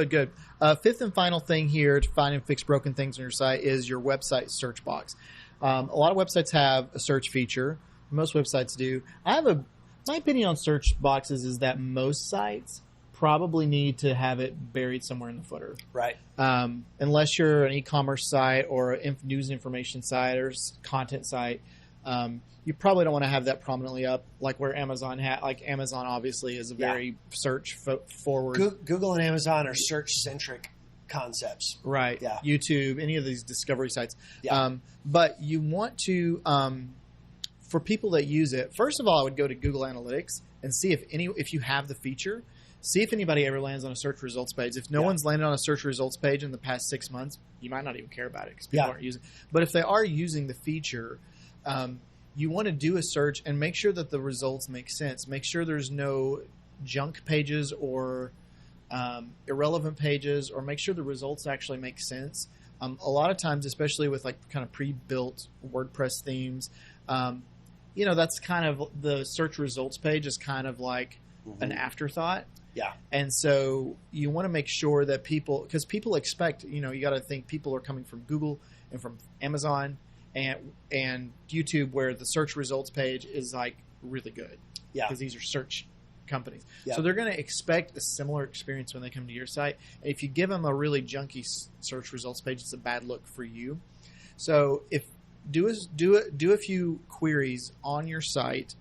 Good. Fifth and final thing here to find and fix broken things on your site is your website search box. A lot of websites have a search feature. Most websites do. My opinion on search boxes is that most sites probably need to have it buried somewhere in the footer. Right. Unless you're an e-commerce site or a news and information site or content site, you probably don't want to have that prominently up, like where Amazon Amazon obviously is a very search forward. Google and Amazon are search centric concepts. Right. Yeah. YouTube, any of these discovery sites. Yeah. But you want to, for people that use it, first of all, I would go to Google Analytics and see if you have the feature. See if anybody ever lands on a search results page. If no one's landed on a search results page in the past 6 months, you might not even care about it because people aren't using it. But if they are using the feature, you want to do a search and make sure that the results make sense. Make sure there's no junk pages or irrelevant pages, or make sure the results actually make sense. A lot of times, especially with like kind of pre-built WordPress themes, that's kind of the search results page is kind of like an afterthought. Yeah. And so you want to make sure that because people expect, you got to think people are coming from Google and from Amazon and YouTube, where the search results page is like really good. Yeah. Because these are search companies. Yeah. So they're going to expect a similar experience when they come to your site. And if you give them a really junky search results page, it's a bad look for you. So do a few queries on your site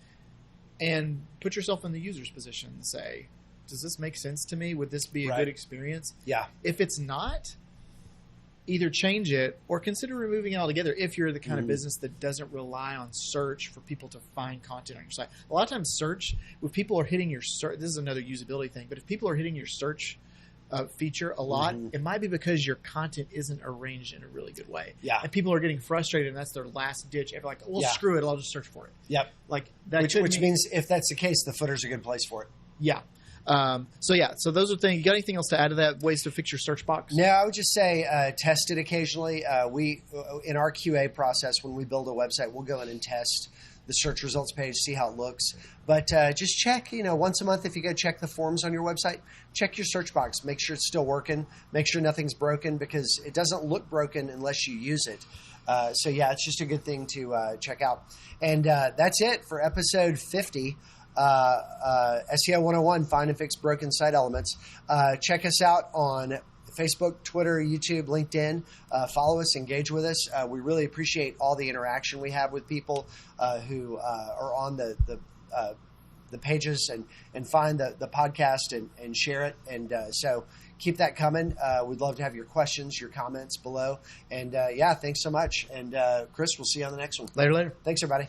and put yourself in the user's position and say, does this make sense to me? Would this be a good experience? Yeah. If it's not, either change it or consider removing it altogether if you're the kind of business that doesn't rely on search for people to find content on your site. A lot of times search, if people are hitting your search, this is another usability thing, but if people are hitting your search feature a lot, it might be because your content isn't arranged in a really good way. Yeah. And people are getting frustrated, and that's their last ditch. They're like, well, screw it, I'll just search for it. Yep. Like that, which means if that's the case, the footer's a good place for it. Yeah. So those are things. You got anything else to add to that? Ways to fix your search box? No, I would just say test it occasionally. We in our QA process, when we build a website, we'll go in and test the search results page, see how it looks. But just check, once a month, if you go check the forms on your website, check your search box. Make sure it's still working. Make sure nothing's broken, because it doesn't look broken unless you use it. It's just a good thing to check out. And that's it for episode 50. SEO 101, Find and Fix Broken Site Elements. Check us out on Facebook, Twitter, YouTube, LinkedIn. Follow us, engage with us. We really appreciate all the interaction we have with people who are on the pages and find the podcast and share it. And so keep that coming. We'd love to have your questions, your comments below. And thanks so much. And Chris, we'll see you on the next one. Later. Thanks, everybody.